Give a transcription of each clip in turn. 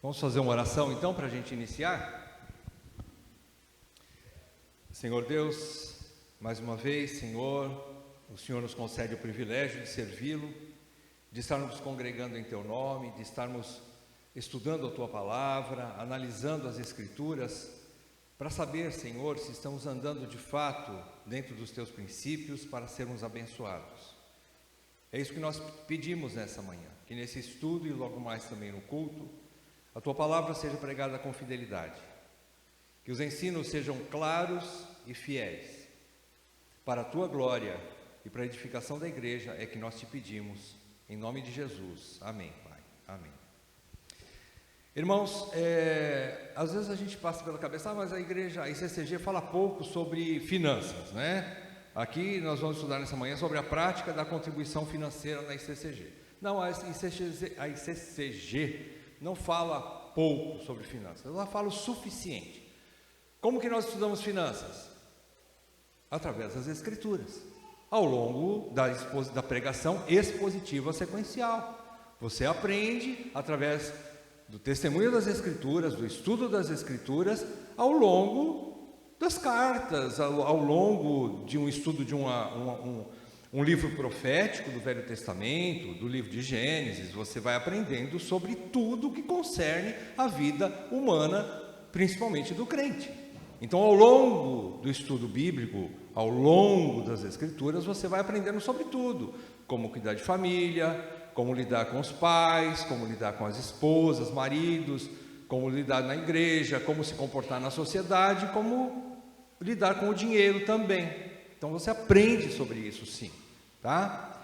Vamos fazer uma oração então para a gente iniciar? Senhor Deus, mais uma vez, Senhor, o Senhor nos concede o privilégio de servi-lo, de estarmos congregando em Teu nome, de estarmos estudando a Tua palavra, analisando as Escrituras, para saber, Senhor, se estamos andando de fato dentro dos Teus princípios para sermos abençoados. É isso que nós pedimos nessa manhã, que nesse estudo e logo mais também no culto, a Tua palavra seja pregada com fidelidade, que os ensinos sejam claros e fiéis. Para a Tua glória e para a edificação da igreja é que nós te pedimos, em nome de Jesus. Amém, Pai. Amém. Irmãos, às vezes a gente passa pela cabeça, mas a igreja, a ICCG fala pouco sobre finanças, né? Aqui nós vamos estudar nessa manhã sobre a prática da contribuição financeira na ICCG. Não, a ICCG não fala pouco sobre finanças, ela fala o suficiente. Como que nós estudamos finanças? Através das Escrituras, ao longo da pregação expositiva sequencial. Você aprende através do testemunho das Escrituras, do estudo das Escrituras, ao longo das cartas, ao longo de um estudo de um livro profético do Velho Testamento, do livro de Gênesis. Você vai aprendendo sobre tudo que concerne a vida humana, principalmente do crente. Então, ao longo do estudo bíblico, ao longo das Escrituras, você vai aprendendo sobre tudo: como cuidar de família, como lidar com os pais, como lidar com as esposas, maridos, como lidar na igreja, como se comportar na sociedade, como lidar com o dinheiro também. Então você aprende sobre isso, sim, tá?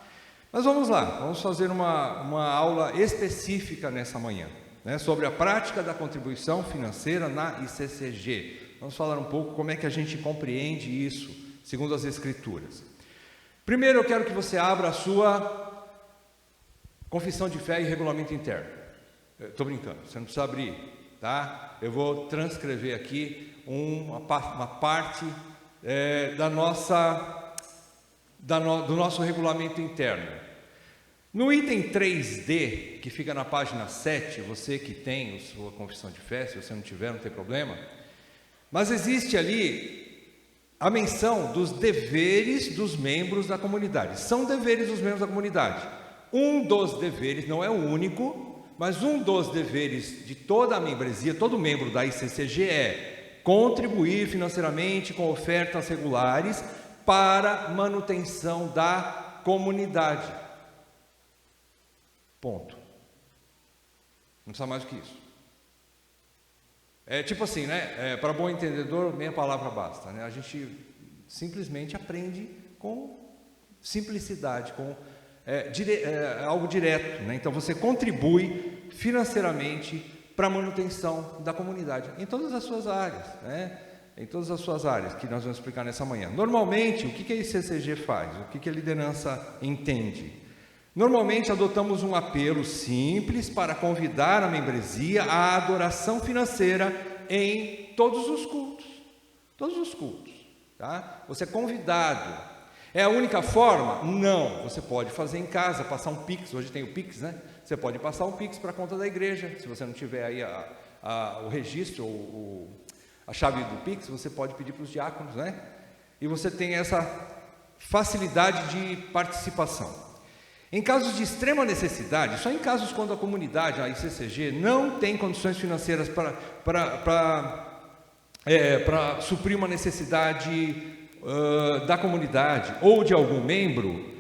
Mas vamos lá, vamos fazer uma aula específica nessa manhã, né, sobre a prática da contribuição financeira na ICCG. Vamos falar um pouco como é que a gente compreende isso, segundo as Escrituras. Primeiro eu quero que você abra a sua confissão de fé e regulamento interno. Estou brincando, você não precisa abrir, tá? Eu vou transcrever aqui uma parte do nosso regulamento interno. No item 3D, que fica na página 7, você que tem a sua confissão de fé, se você não tiver, não tem problema, mas existe ali a menção dos deveres dos membros da comunidade. São deveres dos membros da comunidade. Um dos deveres, não é o único, mas um dos deveres de toda a membresia, todo membro da ICCG é contribuir financeiramente com ofertas regulares para manutenção da comunidade. Ponto. Não precisa mais do que isso. É tipo assim, né? Para bom entendedor, meia palavra basta, né? A gente simplesmente aprende com simplicidade, com algo direto, né? Então você contribui financeiramente para a manutenção da comunidade, em todas as suas áreas, né? Em todas as suas áreas, que nós vamos explicar nessa manhã. Normalmente, o que a ICCG faz? O que a liderança entende? Normalmente adotamos um apelo simples para convidar a membresia à adoração financeira em todos os cultos. Todos os cultos, tá? Você é convidado. É a única forma? Não. Você pode fazer em casa, passar um Pix. Hoje tem o Pix, né? Você pode passar um Pix para a conta da igreja. Se você não tiver aí o registro, a chave do Pix, você pode pedir para os diáconos, né? E você tem essa facilidade de participação. Em casos de extrema necessidade, só em casos quando a comunidade, a ICCG, não tem condições financeiras para suprir uma necessidade da comunidade ou de algum membro,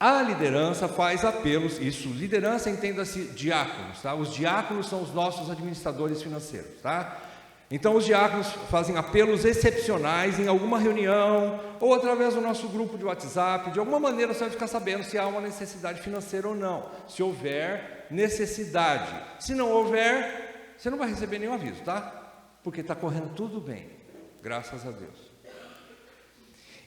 a liderança faz apelos. Isso, liderança, entenda-se diáconos, tá? Os diáconos são os nossos administradores financeiros, tá? Então os diáconos fazem apelos excepcionais em alguma reunião ou através do nosso grupo de WhatsApp. De alguma maneira você vai ficar sabendo se há uma necessidade financeira ou não, se houver necessidade. Se não houver, você não vai receber nenhum aviso, tá? Porque está correndo tudo bem, graças a Deus.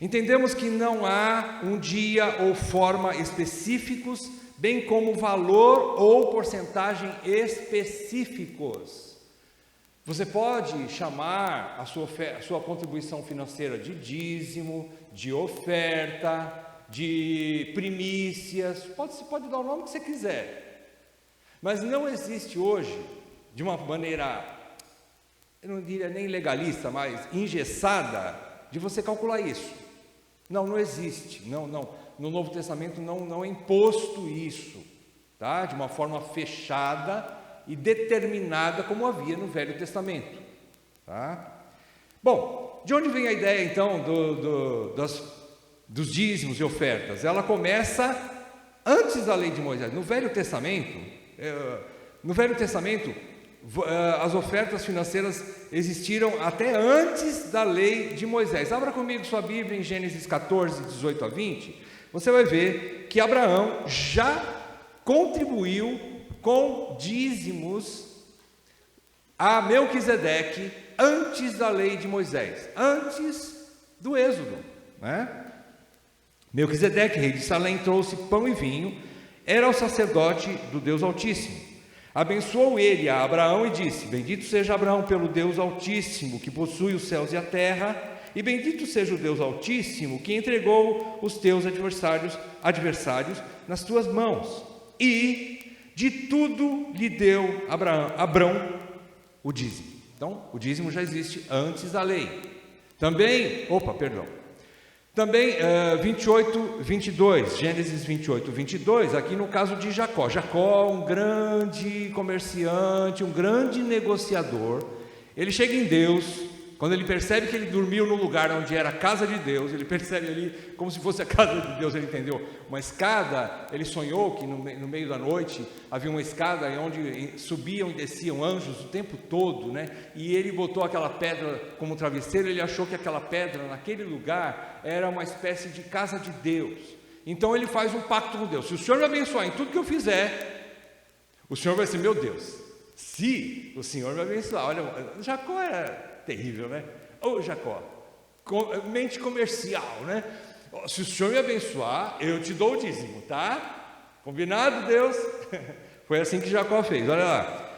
Entendemos que não há um dia ou forma específicos, bem como valor ou porcentagem específicos. Você pode chamar a sua contribuição financeira de dízimo, de oferta, de primícias, pode dar o nome que você quiser. Mas não existe hoje de uma maneira, eu não diria nem legalista, mas engessada, de você calcular isso. Não existe, não, no Novo Testamento não é imposto isso, tá? De uma forma fechada e determinada como havia no Velho Testamento, tá? Bom, de onde vem a ideia então dos dízimos e ofertas? Ela começa antes da lei de Moisés. No Velho Testamento, as ofertas financeiras existiram até antes da lei de Moisés. Abra comigo sua Bíblia em Gênesis 14, 18 a 20. Você vai ver que Abraão já contribuiu com dízimos a Melquisedeque antes da lei de Moisés, antes do Êxodo, né? Melquisedeque, rei de Salém, trouxe pão e vinho, era o sacerdote do Deus Altíssimo. Abençoou ele a Abraão e disse: bendito seja Abraão pelo Deus Altíssimo, que possui os céus e a terra, e bendito seja o Deus Altíssimo, que entregou os teus adversários nas tuas mãos. E de tudo lhe deu Abrão o dízimo. Então, o dízimo já existe antes da lei. Também 28, 22, Gênesis 28, 22, aqui no caso de Jacó. Jacó, um grande comerciante, um grande negociador, ele chega em Deus, quando ele percebe que ele dormiu no lugar onde era a casa de Deus, ele percebe ali como se fosse a casa de Deus, ele entendeu, uma escada, ele sonhou que no meio da noite havia uma escada onde subiam e desciam anjos o tempo todo, né? E ele botou aquela pedra como travesseiro, ele achou que aquela pedra naquele lugar era uma espécie de casa de Deus. Então ele faz um pacto com Deus: se o Senhor me abençoar em tudo que eu fizer, o Senhor vai ser meu Deus. Se o Senhor me abençoar, olha, Jacó era terrível, né? Jacó, mente comercial, né? Se o Senhor me abençoar, eu te dou o dízimo, tá? Combinado, Deus? Foi assim que Jacó fez, olha lá.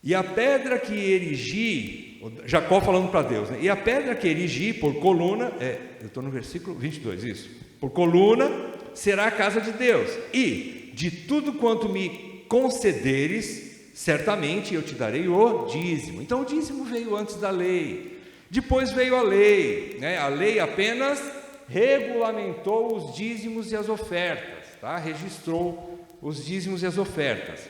E a pedra que erigi, Jacó falando para Deus, né? E a pedra que erigi por coluna, eu estou no versículo 22, isso, por coluna será a casa de Deus, e de tudo quanto me concederes, certamente eu te darei o dízimo. Então o dízimo veio antes da lei, depois veio a lei, né? A lei apenas regulamentou os dízimos e as ofertas, tá? Registrou os dízimos e as ofertas.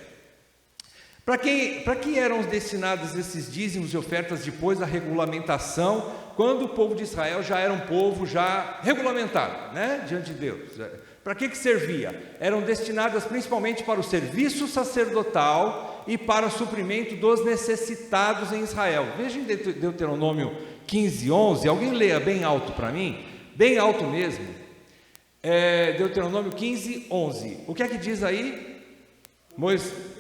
Para que eram destinados esses dízimos e ofertas depois da regulamentação, quando o povo de Israel já era um povo já regulamentado, né? Diante de Deus? Para que servia? Eram destinadas principalmente para o serviço sacerdotal e para o suprimento dos necessitados em Israel. Veja em Deuteronômio 15, 11, alguém leia bem alto para mim, bem alto mesmo, Deuteronômio 15, 11, o que é que diz aí? Moisés.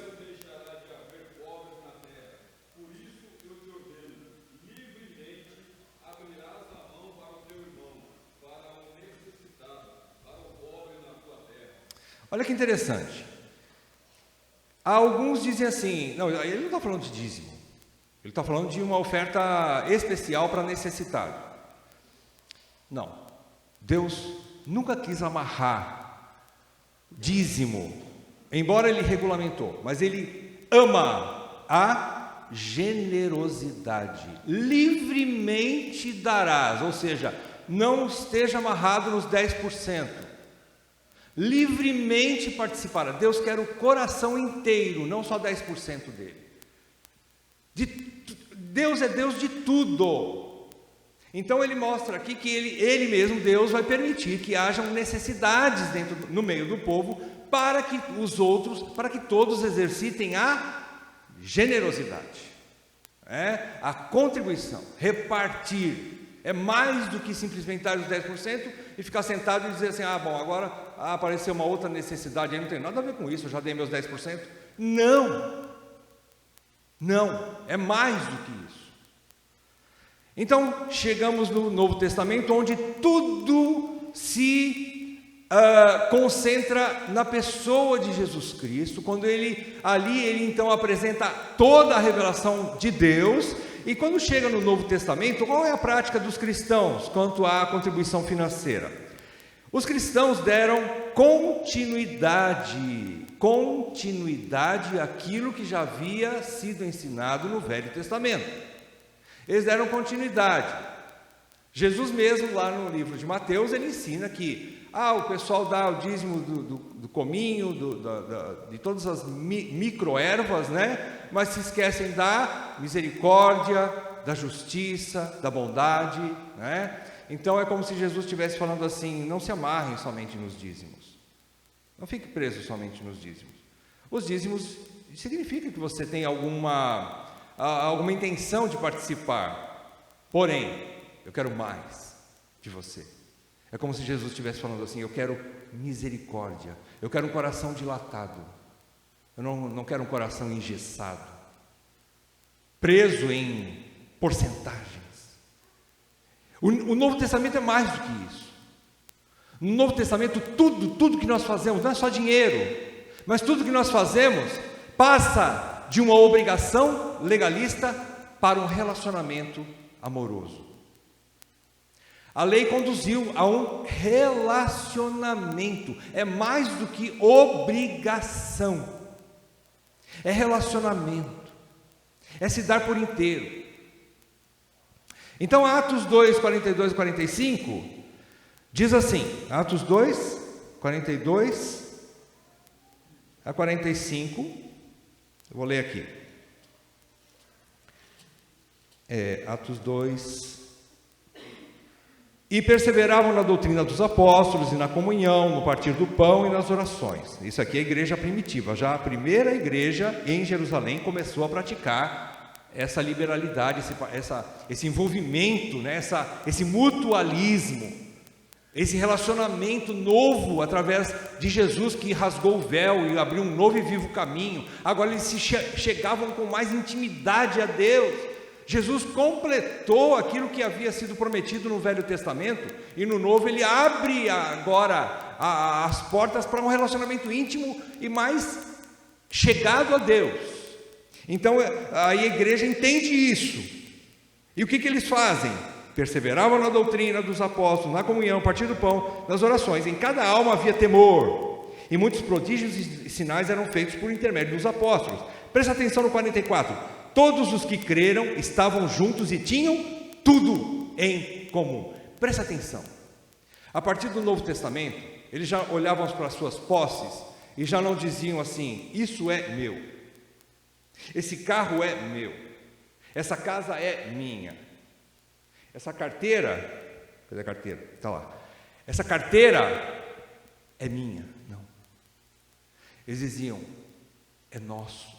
Olha que interessante. Alguns dizem assim, não, ele não está falando de dízimo, ele está falando de uma oferta especial para necessitado. Não, Deus nunca quis amarrar dízimo, embora ele regulamentou, mas ele ama a generosidade. Livremente darás, ou seja, não esteja amarrado nos 10%. Livremente participará. Deus quer o coração inteiro, não só 10% dele. Deus é Deus de tudo. Então ele mostra aqui que ele mesmo, Deus, vai permitir que hajam necessidades no meio do povo, para que todos exercitem a generosidade, a contribuição, repartir. É mais do que simplesmente dar os 10% e ficar sentado e dizer assim: bom, agora apareceu uma outra necessidade, aí não tem nada a ver com isso, eu já dei meus 10%. Não, é mais do que isso. Então, chegamos no Novo Testamento, onde tudo se concentra na pessoa de Jesus Cristo, quando ele então apresenta toda a revelação de Deus. E quando chega no Novo Testamento, qual é a prática dos cristãos quanto à contribuição financeira? Os cristãos deram continuidade continuidade àquilo que já havia sido ensinado no Velho Testamento. Eles deram continuidade. Jesus mesmo, lá no livro de Mateus, ele ensina que o pessoal dá o dízimo do cominho, de todas as microervas, né? Mas se esquecem da misericórdia, da justiça, da bondade, né? Então é como se Jesus estivesse falando assim: não se amarrem somente nos dízimos, não fique preso somente nos dízimos. Os dízimos significa que você tem alguma intenção de participar, porém, eu quero mais de você. É como se Jesus estivesse falando assim: eu quero misericórdia, eu quero um coração dilatado, eu não quero um coração engessado, preso em porcentagens. O Novo Testamento é mais do que isso. No Novo Testamento, tudo que nós fazemos, não é só dinheiro, mas tudo que nós fazemos passa de uma obrigação legalista para um relacionamento amoroso. A lei conduziu a um relacionamento, é mais do que obrigação, é relacionamento, é se dar por inteiro. Então Atos 2, 42 e 45 diz assim, Atos 2, 42 a 45, eu vou ler aqui, Atos 2, e perseveravam na doutrina dos apóstolos e na comunhão, no partir do pão e nas orações. Isso aqui é a igreja primitiva, já a primeira igreja em Jerusalém começou a praticar essa liberalidade, esse envolvimento, né? Esse mutualismo, esse relacionamento novo através de Jesus, que rasgou o véu e abriu um novo e vivo caminho. Agora eles chegavam com mais intimidade a Deus. Jesus completou aquilo que havia sido prometido no Velho Testamento, e no Novo ele abre agora as portas para um relacionamento íntimo e mais chegado a Deus. Então a igreja entende isso. E o que eles fazem? Perseveravam na doutrina dos apóstolos, na comunhão, partir do pão, nas orações. Em cada alma havia temor, e muitos prodígios e sinais eram feitos por intermédio dos apóstolos. Presta atenção no 44. Todos os que creram estavam juntos e tinham tudo em comum. Presta atenção. A partir do Novo Testamento, eles já olhavam para as suas posses e já não diziam assim: isso é meu, esse carro é meu, essa casa é minha, essa carteira, cadê a carteira? Está lá. Essa carteira é minha. Não. Eles diziam: é nosso.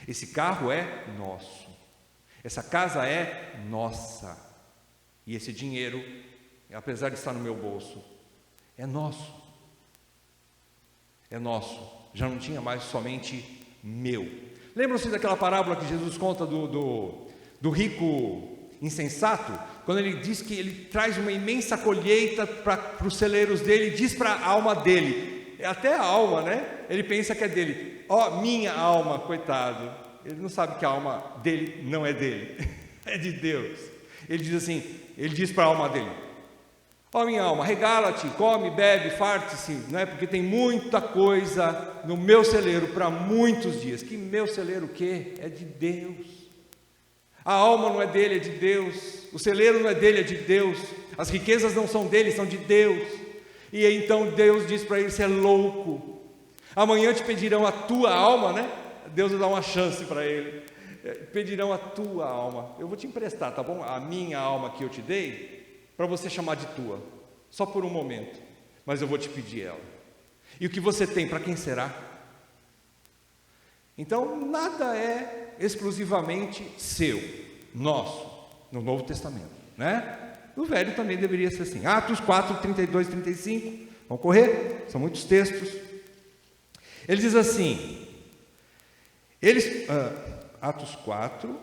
Esse carro é nosso, essa casa é nossa, e esse dinheiro, apesar de estar no meu bolso, é nosso. É nosso, já não tinha mais somente meu. Lembram-se daquela parábola que Jesus conta do rico insensato? Quando ele diz que ele traz uma imensa colheita para os celeiros dele e diz para a alma dele, até a alma, né? Ele pensa que é dele. Minha alma, coitado, ele não sabe que a alma dele não é dele, é de Deus. Ele diz assim, ele diz para a alma dele: minha alma, regala-te, come, bebe, farte-se, né? Porque tem muita coisa no meu celeiro para muitos dias. Que meu celeiro o quê? É de Deus. A alma não é dele, é de Deus. O celeiro não é dele, é de Deus. As riquezas não são dele, são de Deus. E então Deus diz para ele: você é louco. Amanhã te pedirão a tua alma, né? Deus dá uma chance para ele. Pedirão a tua alma. Eu vou te emprestar, tá bom? A minha alma que eu te dei, para você chamar de tua, só por um momento. Mas eu vou te pedir ela. E o que você tem, para quem será? Então, nada é exclusivamente seu, nosso, no Novo Testamento, né? No Velho também deveria ser assim. Atos 4, 32 e 35. Vamos correr? São muitos textos. Ele diz assim, Atos 4,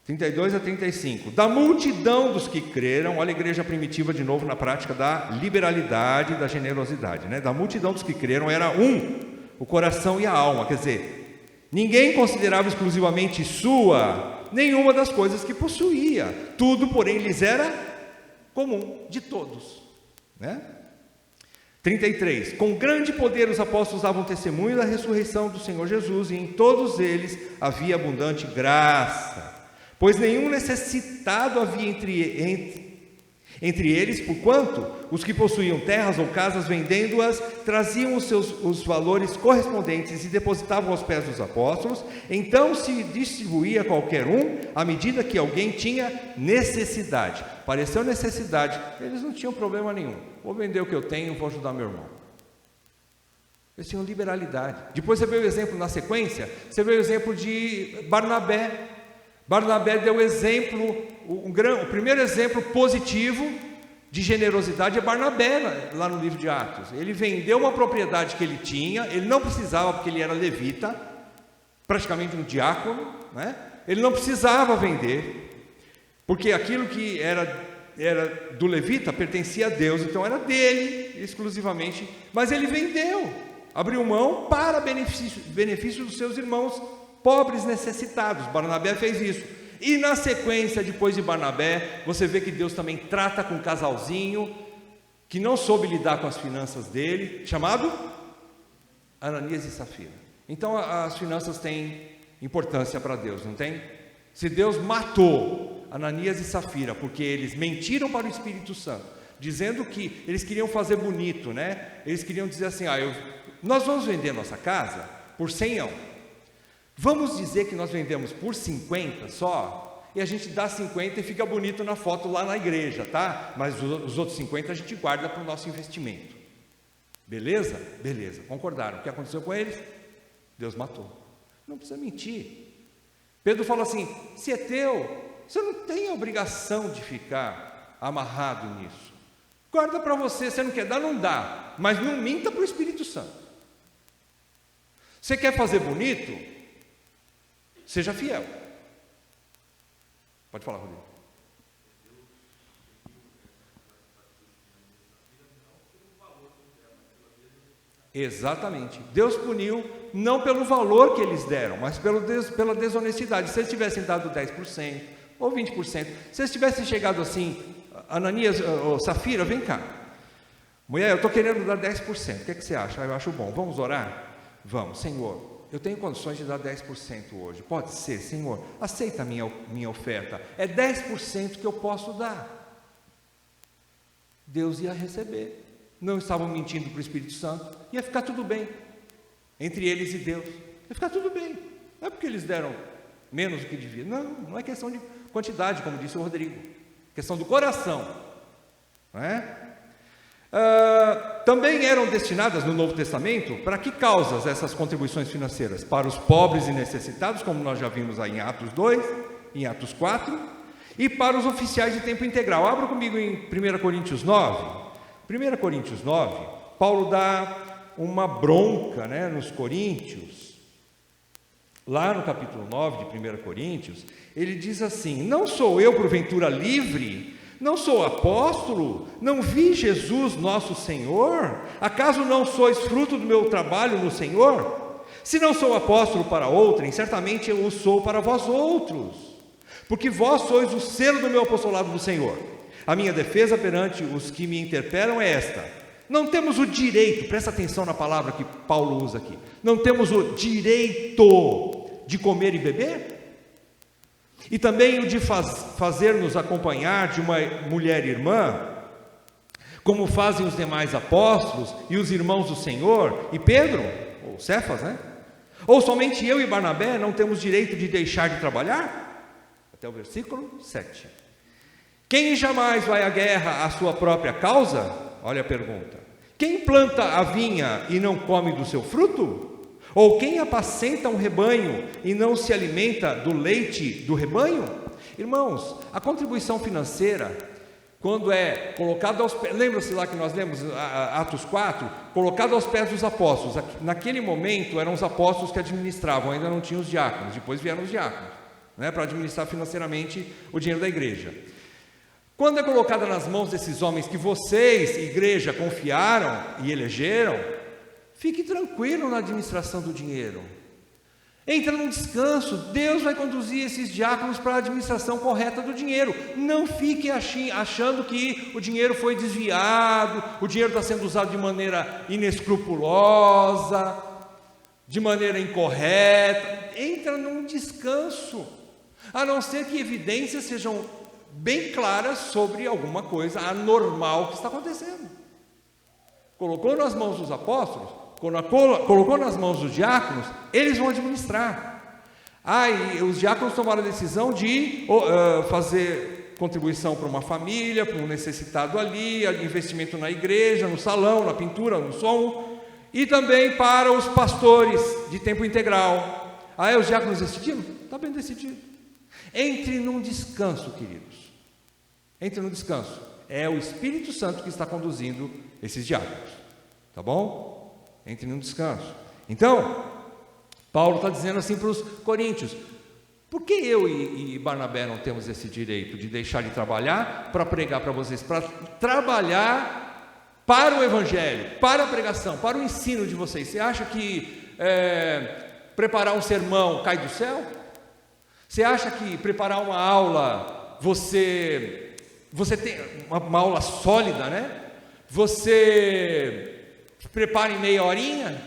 32 a 35, da multidão dos que creram, olha a igreja primitiva de novo na prática da liberalidade e da generosidade, né? Da multidão dos que creram era o coração e a alma, quer dizer, ninguém considerava exclusivamente sua nenhuma das coisas que possuía, tudo porém lhes era comum, de todos, né? 33. Com grande poder os apóstolos davam testemunho da ressurreição do Senhor Jesus, e em todos eles havia abundante graça, pois nenhum necessitado havia entre eles, porquanto os que possuíam terras ou casas, vendendo-as, traziam os valores correspondentes e depositavam aos pés dos apóstolos. Então se distribuía a qualquer um à medida que alguém tinha necessidade. Pareceu necessidade, eles não tinham problema nenhum. Vou vender o que eu tenho, vou ajudar meu irmão. Eles tinham liberalidade. Depois você vê o exemplo na sequência, você vê o exemplo de Barnabé. Barnabé deu exemplo, o primeiro exemplo positivo de generosidade é Barnabé, lá no livro de Atos. Ele vendeu uma propriedade que ele tinha, ele não precisava, porque ele era levita, praticamente um diácono, né? Ele não precisava vender, porque aquilo que era do levita pertencia a Deus, então era dele exclusivamente, mas ele vendeu, abriu mão para benefício dos seus irmãos pobres, necessitados. Barnabé fez isso. E na sequência, depois de Barnabé, você vê que Deus também trata com um casalzinho que não soube lidar com as finanças dele, chamado Ananias e Safira. Então as finanças têm importância para Deus, não tem? Se Deus matou Ananias e Safira porque eles mentiram para o Espírito Santo, dizendo que eles queriam fazer bonito, né? Eles queriam dizer assim: nós vamos vender nossa casa por 100. Vamos dizer que nós vendemos por 50 só, e a gente dá 50 e fica bonito na foto lá na igreja, tá? Mas os outros 50 a gente guarda para o nosso investimento. Beleza? Beleza, concordaram. O que aconteceu com eles? Deus matou. Não precisa mentir. Pedro fala assim: se é teu, você não tem a obrigação de ficar amarrado nisso. Guarda para você, você não quer dar, não dá, mas não minta para o Espírito Santo. Você quer fazer bonito? Seja fiel. Pode falar, Rodrigo. Exatamente. Deus puniu não pelo valor que eles deram, mas pela desonestidade. Se eles tivessem dado 10% ou 20%, se eles tivessem chegado assim: Ananias, Safira, vem cá, mulher, eu estou querendo dar 10%, o que você acha? Eu acho bom, vamos orar? Vamos. Senhor, eu tenho condições de dar 10% hoje, pode ser, Senhor, aceita a minha oferta, é 10% que eu posso dar. Deus ia receber, não estavam mentindo para o Espírito Santo, ia ficar tudo bem, entre eles e Deus, ia ficar tudo bem, não é porque eles deram menos do que devia, não é questão de quantidade, como disse o Rodrigo, questão do coração, não é? Também eram destinadas no Novo Testamento, para que causas essas contribuições financeiras? Para os pobres e necessitados, como nós já vimos aí em Atos 2, em Atos 4, e para os oficiais de tempo integral. Abra comigo em 1 Coríntios 9. 1 Coríntios 9, Paulo dá uma bronca, né, nos coríntios. Lá no capítulo 9 de 1 Coríntios, ele diz assim: não sou eu porventura livre? Não sou apóstolo? Não vi Jesus nosso Senhor? Acaso não sois fruto do meu trabalho no Senhor? Se não sou apóstolo para outrem, certamente eu o sou para vós outros, porque vós sois o selo do meu apostolado do Senhor. A minha defesa perante os que me interpelam é esta: não temos o direito, presta atenção na palavra que Paulo usa aqui, não temos o direito de comer e beber? E também o de fazer-nos acompanhar de uma mulher irmã, como fazem os demais apóstolos e os irmãos do Senhor, e Pedro, ou Cefas, né? Ou somente eu e Barnabé não temos direito de deixar de trabalhar? Até o versículo 7. Quem jamais vai à guerra à sua própria causa? Olha a pergunta. Quem planta a vinha e não come do seu fruto? Ou quem apacenta um rebanho e não se alimenta do leite do rebanho? Irmãos, a contribuição financeira, quando é colocada aos pés, lembra-se lá que nós lemos Atos 4, colocado aos pés dos apóstolos. Naquele momento eram os apóstolos que administravam, ainda não tinham os diáconos, depois vieram os diáconos, né, para administrar financeiramente o dinheiro da igreja. Quando é colocada nas mãos desses homens que vocês, igreja, confiaram e elegeram, fique tranquilo na administração do dinheiro. Entra num descanso. Deus vai conduzir esses diáconos para a administração correta do dinheiro. Não fique achando que o dinheiro foi desviado, o dinheiro está sendo usado de maneira inescrupulosa, de maneira incorreta. Entra num descanso, a não ser que evidências sejam bem claras sobre alguma coisa anormal que está acontecendo. Colocou nas mãos dos apóstolos, colocou nas mãos dos diáconos, eles vão administrar. E os diáconos tomaram a decisão de fazer contribuição para uma família, para um necessitado ali, investimento na igreja, no salão, na pintura, no som, e também para os pastores de tempo integral. Os diáconos decidiram? Está bem decidido. Entre num descanso, queridos. Entre num descanso. É o Espírito Santo que está conduzindo esses diáconos. Tá bom? Entre num descanso. Então, Paulo está dizendo assim para os coríntios: por que eu e Barnabé não temos esse direito de deixar de trabalhar para pregar para vocês? Para trabalhar para o Evangelho, para a pregação, para o ensino de vocês. Você acha que preparar um sermão cai do céu? Você acha que preparar uma aula, você tem uma aula sólida, né? Você prepara em meia horinha?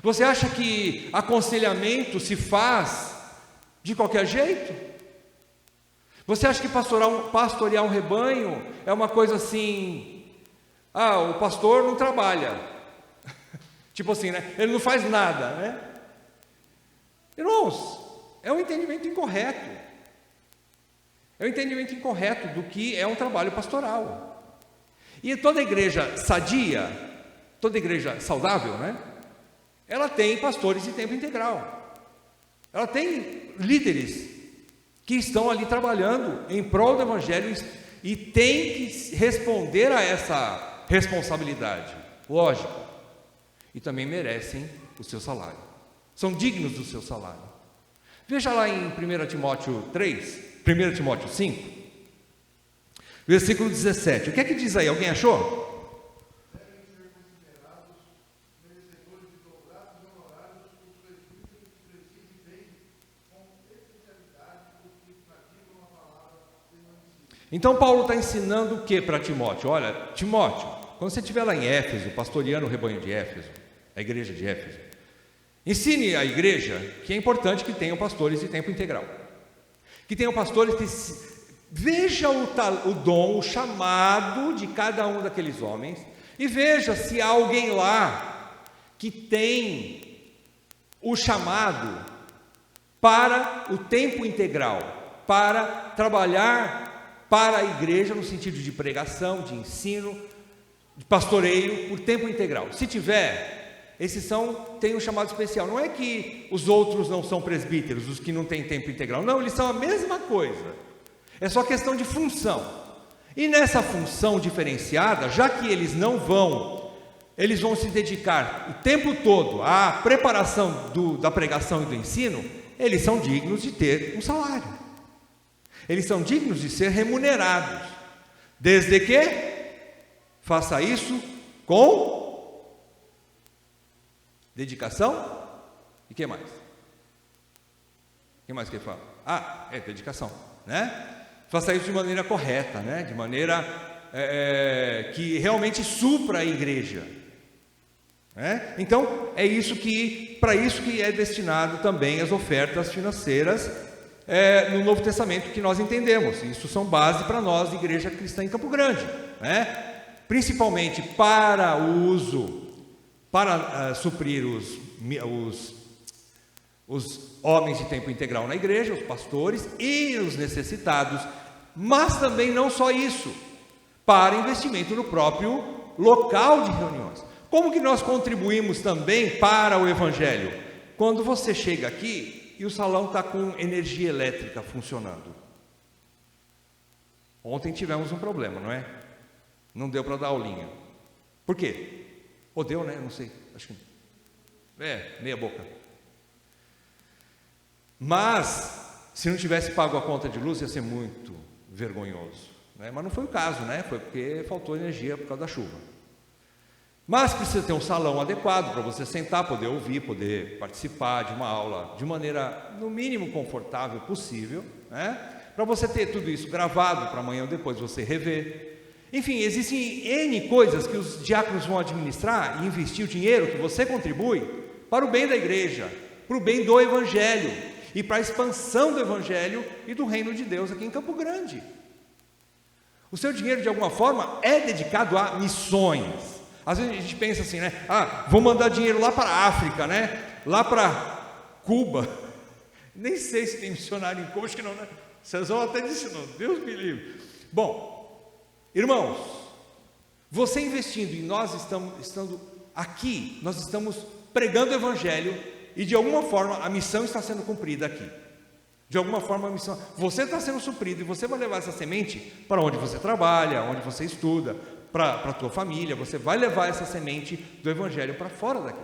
Você acha que aconselhamento se faz de qualquer jeito? Você acha que pastorear um rebanho é uma coisa assim, o pastor não trabalha, tipo assim, né? Ele não faz nada, né? Irmãos, é um entendimento incorreto. É um entendimento incorreto do que é um trabalho pastoral. E toda igreja sadia, toda igreja saudável, né? Ela tem pastores de tempo integral. Ela tem líderes que estão ali trabalhando em prol do Evangelho e tem que responder a essa responsabilidade, lógico. E também merecem o seu salário. São dignos do seu salário. Veja lá em 1 Timóteo 5, versículo 17. O que é que diz aí? Alguém achou? Então Paulo está ensinando o que para Timóteo? Olha, Timóteo, quando você estiver lá em Éfeso, pastoreando o rebanho de Éfeso, a igreja de Éfeso, ensine a igreja que é importante que tenham pastores de tempo integral, que tenham pastores que veja o dom, o chamado de cada um daqueles homens, e veja se há alguém lá que tem o chamado para o tempo integral, para trabalhar para a igreja no sentido de pregação, de ensino, de pastoreio por tempo integral. Se tiver, esses têm um chamado especial. Não é que os outros não são presbíteros, os que não têm tempo integral. Não, eles são a mesma coisa. É só questão de função. E nessa função diferenciada, já que eles vão se dedicar o tempo todo à preparação da pregação e do ensino, eles são dignos de ter um salário. Eles são dignos de ser remunerados, desde que faça isso com dedicação. E o que mais? O que mais que ele fala? Dedicação, né? Faça isso de maneira correta, né? De maneira que realmente supra a igreja, né? Então para isso que é destinado também as ofertas financeiras no Novo Testamento, que nós entendemos. Isso são base para nós, Igreja Cristã em Campo Grande, né? Principalmente para o uso, para suprir os homens de tempo integral na igreja, os pastores e os necessitados, mas também não só isso, para investimento no próprio local de reuniões. Como que nós contribuímos também para o Evangelho? Quando você chega aqui e o salão está com energia elétrica funcionando. Ontem tivemos um problema, não é? Não deu para dar aulinha. Por quê? Ou deu, né? Não sei. Acho que meia boca. Mas se não tivesse pago a conta de luz ia ser muito vergonhoso, né? Mas não foi o caso, né? Foi porque faltou energia por causa da chuva. Mas precisa ter um salão adequado para você sentar, poder ouvir, poder participar de uma aula de maneira, no mínimo, confortável possível, né? Para você ter tudo isso gravado para amanhã ou depois você rever. Enfim, existem N coisas que os diáconos vão administrar e investir o dinheiro que você contribui para o bem da igreja, para o bem do Evangelho e para a expansão do Evangelho e do reino de Deus aqui em Campo Grande. O seu dinheiro, de alguma forma, é dedicado a missões. Às vezes a gente pensa assim, né? Vou mandar dinheiro lá para a África, né? Lá para Cuba. Nem sei se tem missionário em Cuba, acho que não, né? Cezão até disse não, Deus me livre. Bom, irmãos, você investindo e nós estando aqui, nós estamos pregando o Evangelho e de alguma forma a missão está sendo cumprida aqui. De alguma forma a missão, você está sendo suprido e você vai levar essa semente para onde você trabalha, onde você estuda, para a tua família, você vai levar essa semente do Evangelho para fora daqui.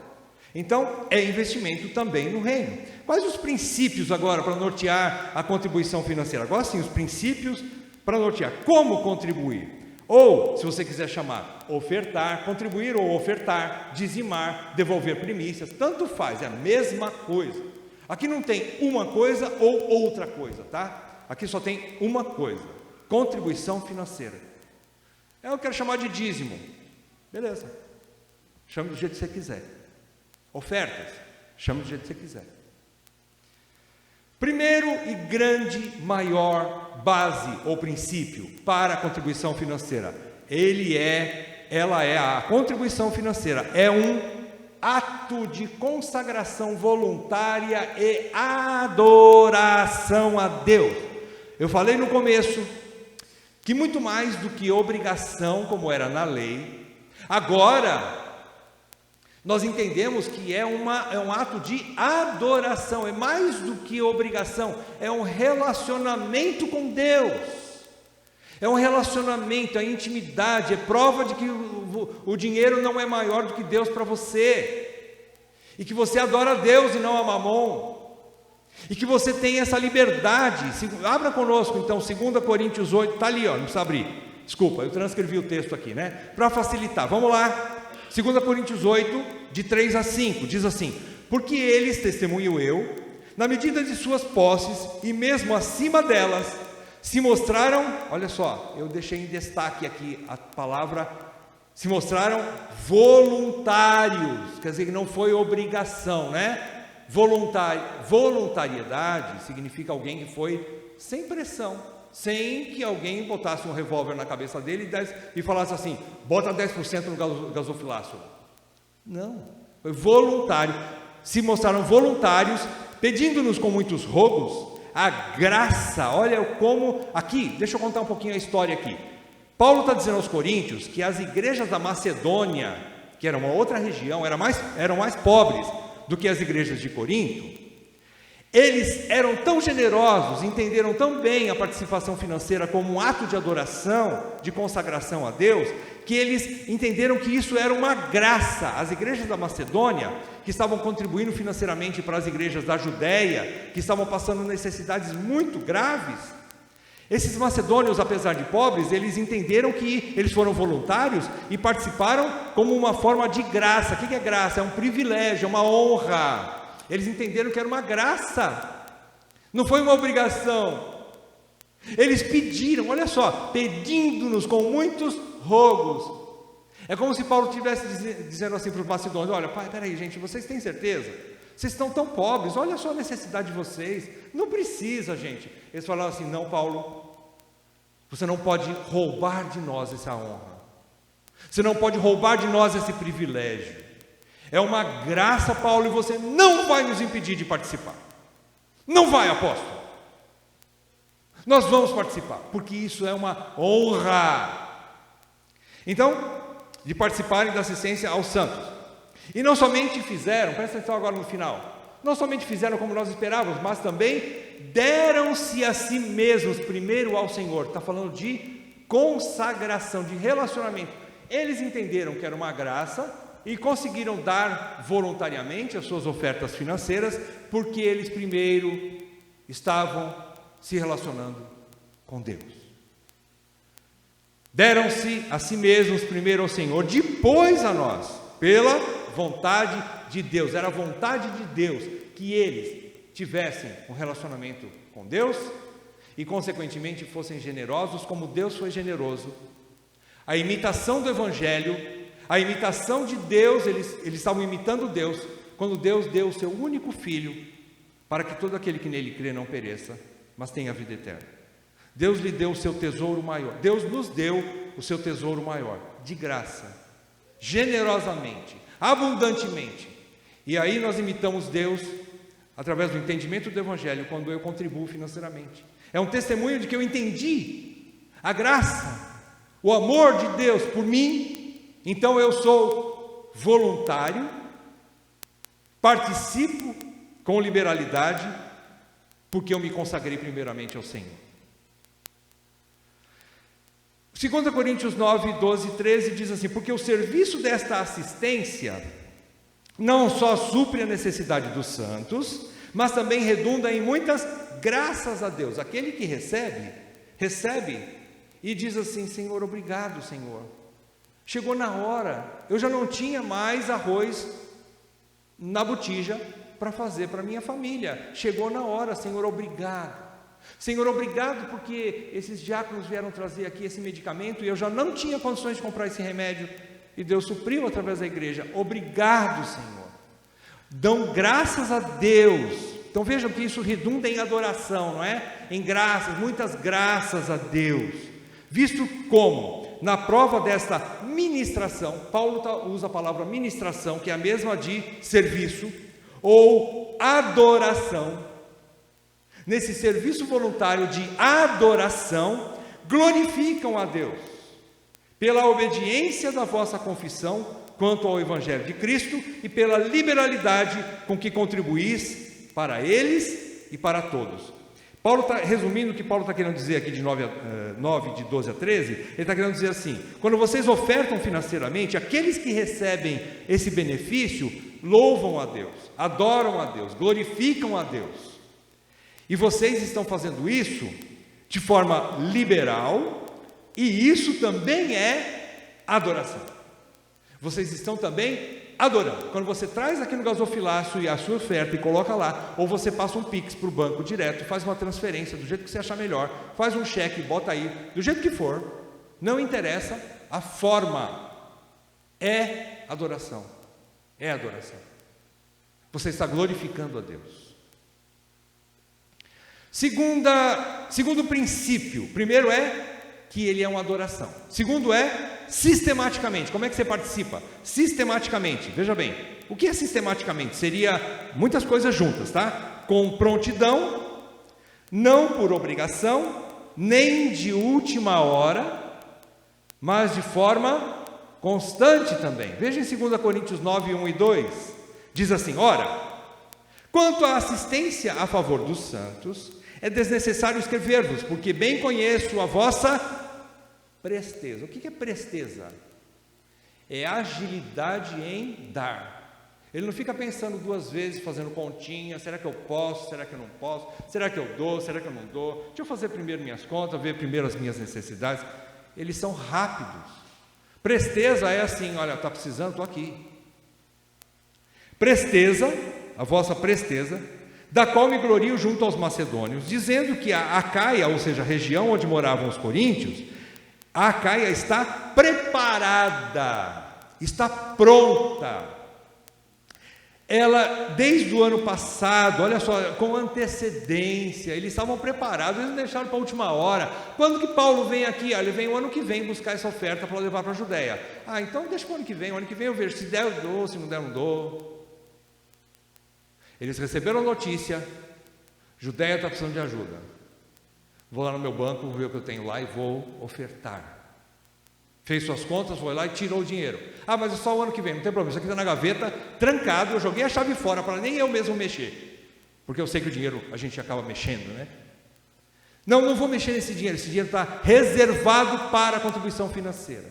Então, é investimento também no reino. Quais os princípios agora para nortear a contribuição financeira? Agora sim, os princípios para nortear. Como contribuir? Ou, se você quiser chamar, ofertar, contribuir ou ofertar, dizimar, devolver primícias, tanto faz, é a mesma coisa. Aqui não tem uma coisa ou outra coisa, tá? Aqui só tem uma coisa, contribuição financeira. Eu quero chamar de dízimo, beleza, chame do jeito que você quiser. Ofertas, chame do jeito que você quiser. Primeiro e grande, maior base ou princípio para a contribuição financeira, a contribuição financeira é um ato de consagração voluntária e adoração a Deus. Eu falei no começo que muito mais do que obrigação, como era na lei, agora nós entendemos que é um ato de adoração, é mais do que obrigação, é um relacionamento com Deus, é um relacionamento, é intimidade, é prova de que o dinheiro não é maior do que Deus para você, e que você adora a Deus e não a Mamon, e que você tem essa liberdade. Abra conosco então 2 Coríntios 8, está ali, ó, não precisa abrir, desculpa, eu transcrevi o texto aqui, né, para facilitar, vamos lá. 2 Coríntios 8, de 3 a 5, diz assim: porque eles, testemunho eu, na medida de suas posses, e mesmo acima delas, se mostraram, olha só, eu deixei em destaque aqui a palavra, se mostraram voluntários, quer dizer que não foi obrigação, né? Voluntariedade significa alguém que foi sem pressão, sem que alguém botasse um revólver na cabeça dele e falasse assim, bota 10% no gasofilácio. Não, foi voluntário. Se mostraram voluntários, pedindo-nos com muitos rogos a graça. Olha como, aqui, deixa eu contar um pouquinho a história aqui. Paulo está dizendo aos coríntios que as igrejas da Macedônia, que era uma outra região, eram mais pobres do que as igrejas de Corinto. Eles eram tão generosos, entenderam tão bem a participação financeira como um ato de adoração, de consagração a Deus, que eles entenderam que isso era uma graça. As igrejas da Macedônia, que estavam contribuindo financeiramente para as igrejas da Judéia, que estavam passando necessidades muito graves, esses macedônios, apesar de pobres, eles entenderam que eles foram voluntários e participaram como uma forma de graça. O que é graça? É um privilégio, é uma honra. Eles entenderam que era uma graça, não foi uma obrigação. Eles pediram, olha só, pedindo-nos com muitos rogos. É como se Paulo estivesse dizendo assim para os macedônios: olha, peraí gente, vocês têm certeza? Vocês estão tão pobres, olha só a necessidade de vocês, não precisa gente. Eles falaram assim: não Paulo, você não pode roubar de nós essa honra, você não pode roubar de nós esse privilégio. É uma graça, Paulo, e você não vai nos impedir de participar. Não vai, apóstolo. Nós vamos participar, porque isso é uma honra. Então, de participarem da assistência aos santos. E não somente fizeram, presta atenção agora no final, não somente fizeram como nós esperávamos, mas também deram-se a si mesmos, primeiro ao Senhor. Está falando de consagração, de relacionamento. Eles entenderam que era uma graça e conseguiram dar voluntariamente as suas ofertas financeiras, porque eles primeiro estavam se relacionando com Deus. Deram-se a si mesmos primeiro ao Senhor, depois a nós, pela vontade de Deus. Era a vontade de Deus que eles tivessem um relacionamento com Deus e, consequentemente, fossem generosos como Deus foi generoso. A imitação do Evangelho, a imitação de Deus, eles estavam imitando Deus, quando Deus deu o seu único Filho, para que todo aquele que nele crê não pereça, mas tenha vida eterna. Deus lhe deu o seu tesouro maior, Deus nos deu o seu tesouro maior, de graça, generosamente, abundantemente. E aí nós imitamos Deus através do entendimento do Evangelho, quando eu contribuo financeiramente. É um testemunho de que eu entendi a graça, o amor de Deus por mim. Então eu sou voluntário, participo com liberalidade, porque eu me consagrei primeiramente ao Senhor. 2 Coríntios 9, 12 e 13 diz assim: porque o serviço desta assistência não só supre a necessidade dos santos, mas também redunda em muitas graças a Deus. Aquele que recebe e diz assim: Senhor, obrigado, Senhor. Chegou na hora, eu já não tinha mais arroz na botija para fazer para minha família. Chegou na hora, Senhor, obrigado. Senhor, obrigado porque esses diáconos vieram trazer aqui esse medicamento e eu já não tinha condições de comprar esse remédio e Deus supriu através da igreja. Obrigado, Senhor. Dão graças a Deus. Então vejam que isso redunda em adoração, não é? Em graças, muitas graças a Deus. Visto como, na prova desta ministração, Paulo usa a palavra ministração, que é a mesma de serviço ou adoração. Nesse serviço voluntário de adoração, glorificam a Deus pela obediência da vossa confissão quanto ao Evangelho de Cristo e pela liberalidade com que contribuís para eles e para todos. Paulo está resumindo o que Paulo está querendo dizer aqui de 9, de 12 a 13, ele está querendo dizer assim: quando vocês ofertam financeiramente, aqueles que recebem esse benefício louvam a Deus, adoram a Deus, glorificam a Deus. E vocês estão fazendo isso de forma liberal, e isso também é adoração. Vocês estão também adorando. Quando você traz aqui no gasofilácio a sua oferta e coloca lá, ou você passa um Pix para o banco direto, faz uma transferência do jeito que você achar melhor, faz um cheque, bota aí, do jeito que for, não interessa a forma, é adoração. É adoração. Você está glorificando a Deus. Segundo princípio, primeiro é que ele é uma adoração. Segundo é sistematicamente. Como é que você participa? Sistematicamente. Veja bem, o que é sistematicamente? Seria muitas coisas juntas, tá? Com prontidão, não por obrigação, nem de última hora, mas de forma constante também. Veja em 2 Coríntios 9, 1 e 2. Diz assim: ora, quanto à assistência a favor dos santos, é desnecessário escrever-vos, porque bem conheço a vossa presteza. O que é presteza? É agilidade em dar. Ele não fica pensando duas vezes, fazendo continha: será que eu posso, será que eu não posso, será que eu dou, será que eu não dou, deixa eu fazer primeiro minhas contas, ver primeiro as minhas necessidades. Eles são rápidos. Presteza é assim: olha, está precisando, estou aqui. Presteza, a vossa presteza, da qual me glorio junto aos macedônios, dizendo que a Acaia, ou seja, a região onde moravam os coríntios, a Acaia está preparada, está pronta. Ela, desde o ano passado, olha só, com antecedência, eles estavam preparados, eles não deixaram para a última hora. Quando que Paulo vem aqui? Ele vem o ano que vem buscar essa oferta para levar para a Judéia. Então deixa para o ano que vem eu vejo, se der eu dou, se não der eu não dou. Eles receberam a notícia: Judéia está precisando de ajuda. Vou lá no meu banco, vou ver o que eu tenho lá e vou ofertar. Fez suas contas, foi lá e tirou o dinheiro. Mas é só o ano que vem, não tem problema, isso aqui está na gaveta, trancado, eu joguei a chave fora para nem eu mesmo mexer, porque eu sei que o dinheiro a gente acaba mexendo, né? Não vou mexer nesse dinheiro, esse dinheiro está reservado para a contribuição financeira,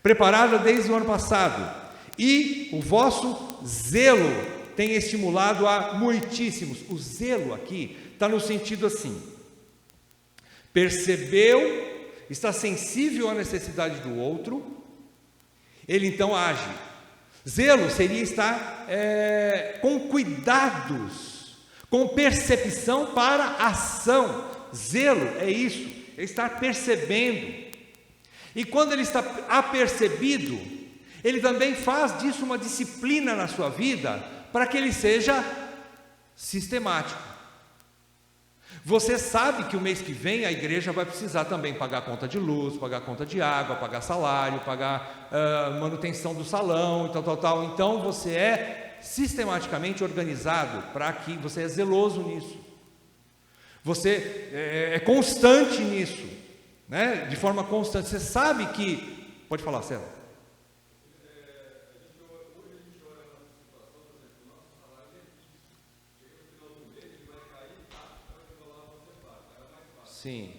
preparada desde o ano passado, e o vosso zelo tem estimulado a muitíssimos. O zelo aqui está no sentido assim: percebeu está sensível à necessidade do outro, ele então age. Zelo seria estar com cuidados, com percepção para ação. Zelo é isso, é estar percebendo. E quando ele está apercebido, ele também faz disso uma disciplina na sua vida, para que ele seja sistemático. Você sabe que o mês que vem a igreja vai precisar também pagar conta de luz, pagar conta de água, pagar salário, pagar manutenção do salão e tal. Então você é sistematicamente organizado para que você é zeloso nisso. Você é constante nisso, né? De forma constante. Você sabe que... Pode falar, César. Sim.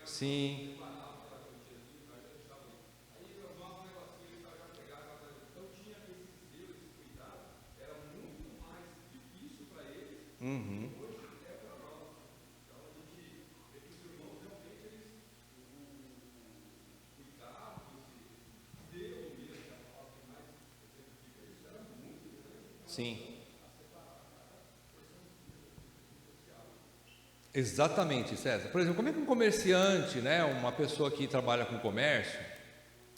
Sim. Uhum. Sim. Exatamente, César. Por exemplo, como é que um comerciante, né, uma pessoa que trabalha com comércio,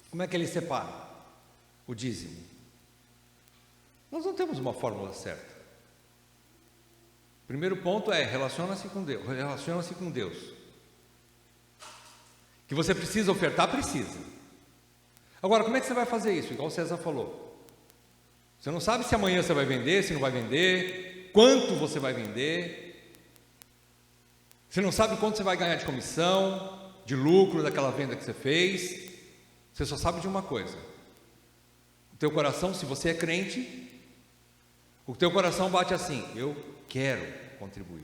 como é que ele separa o dízimo? Nós não temos uma fórmula certa. Primeiro ponto é, relaciona-se com Deus. Relaciona-se com Deus. Que você precisa ofertar, precisa. Agora, como é que você vai fazer isso? Igual o César falou. Você não sabe se amanhã você vai vender, se não vai vender, quanto você vai vender. Você não sabe quanto você vai ganhar de comissão, de lucro daquela venda que você fez. Você só sabe de uma coisa: o teu coração, se você é crente, o teu coração bate assim: eu quero contribuir.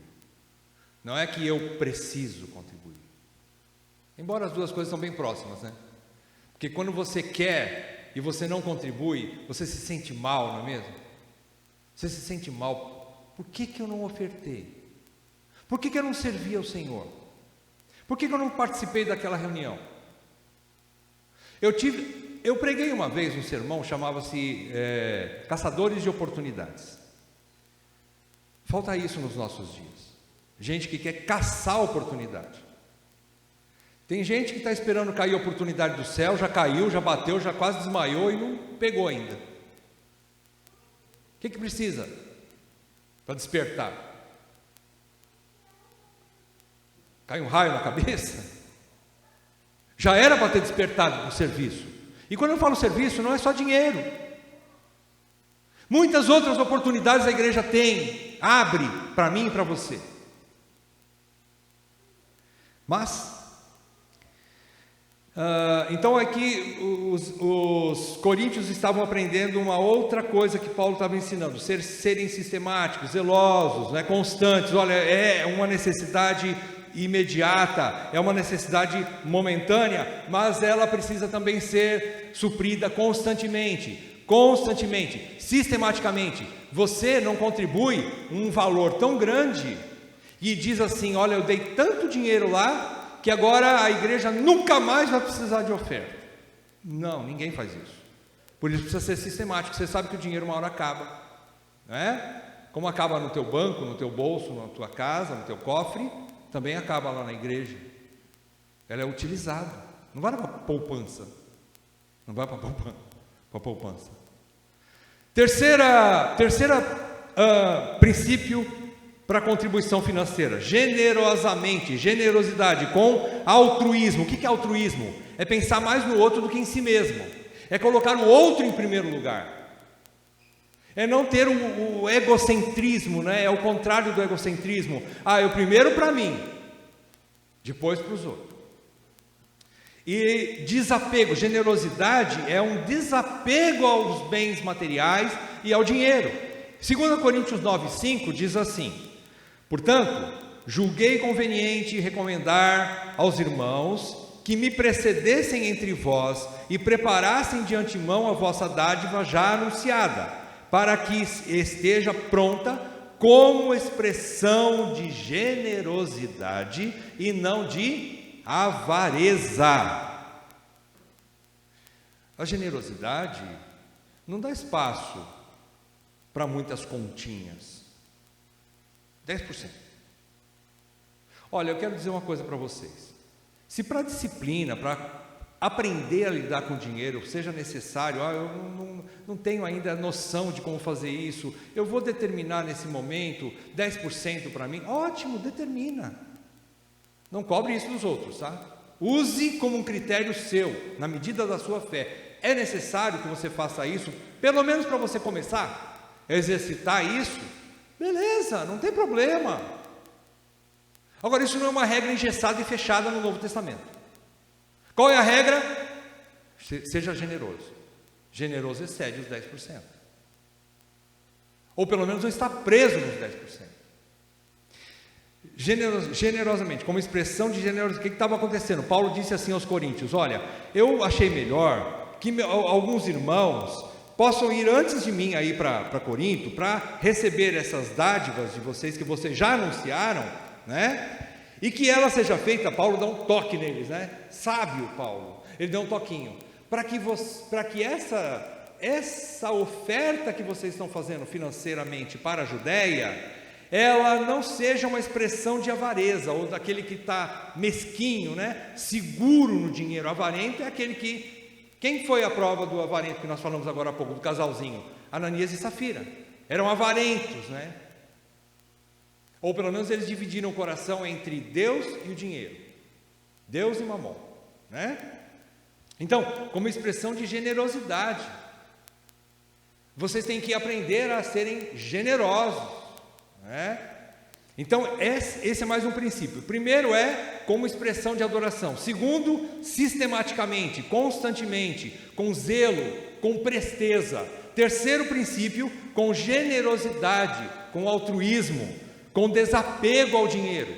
Não é que eu preciso contribuir. Embora as duas coisas são bem próximas, né? Porque quando você quer e você não contribui, você se sente mal, não é mesmo? Você se sente mal. Por que eu não ofertei? Por que eu não servi ao Senhor? Por que eu não participei daquela reunião? Eu preguei uma vez um sermão, chamava-se Caçadores de Oportunidades. Falta isso nos nossos dias. Gente que quer caçar oportunidade. Tem gente que está esperando cair a oportunidade do céu, já caiu, já bateu, já quase desmaiou e não pegou ainda. O que precisa para despertar? Cai um raio na cabeça? Já era para ter despertado o serviço. E quando eu falo serviço, não é só dinheiro. Muitas outras oportunidades a igreja tem, abre para mim e para você. Mas, então aqui os coríntios estavam aprendendo uma outra coisa que Paulo estava ensinando: serem sistemáticos, zelosos, né, constantes. Olha, é uma necessidade imediata, é uma necessidade momentânea, mas ela precisa também ser suprida constantemente, sistematicamente. Você não contribui um valor tão grande e diz assim: olha, eu dei tanto dinheiro lá que agora a igreja nunca mais vai precisar de oferta. Não, ninguém faz isso. Por isso precisa ser sistemático. Você sabe que o dinheiro uma hora acaba, né? Como acaba no teu banco, no teu bolso, na tua casa, no teu cofre, também acaba lá na igreja. Ela é utilizada, não vai para poupança. Não vai para poupança. Terceira princípio para a contribuição financeira: generosamente, generosidade com altruísmo. O que é altruísmo? É pensar mais no outro do que em si mesmo, é colocar o outro em primeiro lugar, é não ter o egocentrismo, né? É o contrário do egocentrismo. Eu primeiro para mim, depois para os outros. E desapego, generosidade é um desapego aos bens materiais e ao dinheiro. 2 Coríntios 9,5 diz assim: portanto, julguei conveniente recomendar aos irmãos que me precedessem entre vós e preparassem de antemão a vossa dádiva já anunciada, para que esteja pronta como expressão de generosidade e não de avareza. A generosidade não dá espaço para muitas continhas. 10%. Olha, eu quero dizer uma coisa para vocês. Se para a disciplina, para aprender a lidar com o dinheiro, seja necessário, eu não tenho ainda noção de como fazer isso, eu vou determinar nesse momento 10% para mim, ótimo, determina. Não cobre isso dos outros, tá? Use como um critério seu, na medida da sua fé. É necessário que você faça isso, pelo menos para você começar a exercitar isso, beleza, não tem problema. Agora, isso não é uma regra engessada e fechada no Novo Testamento. Qual é a regra? Seja generoso. Generoso excede os 10%. Ou pelo menos não está preso nos 10%. Generosamente, como expressão de generosidade, o que estava acontecendo? Paulo disse assim aos coríntios: olha, eu achei melhor que alguns irmãos possam ir antes de mim aí para Corinto, para receber essas dádivas de vocês que vocês já anunciaram, né? E que ela seja feita. Paulo dá um toque neles, né? Sábio Paulo, ele deu um toquinho, para que essa oferta que vocês estão fazendo financeiramente para a Judéia, ela não seja uma expressão de avareza, ou daquele que está mesquinho, né? Seguro no dinheiro. Avarento é aquele que... Quem foi a prova do avarento que nós falamos agora há pouco, do casalzinho? Ananias e Safira, eram avarentos, né? Ou pelo menos eles dividiram o coração entre Deus e o dinheiro, Deus e Mamon, né? Então, como expressão de generosidade, vocês têm que aprender a serem generosos, né? Então, esse é mais um princípio. O primeiro é como expressão de adoração. Segundo, sistematicamente, constantemente, com zelo, com presteza. Terceiro princípio, com generosidade, com altruísmo, com desapego ao dinheiro.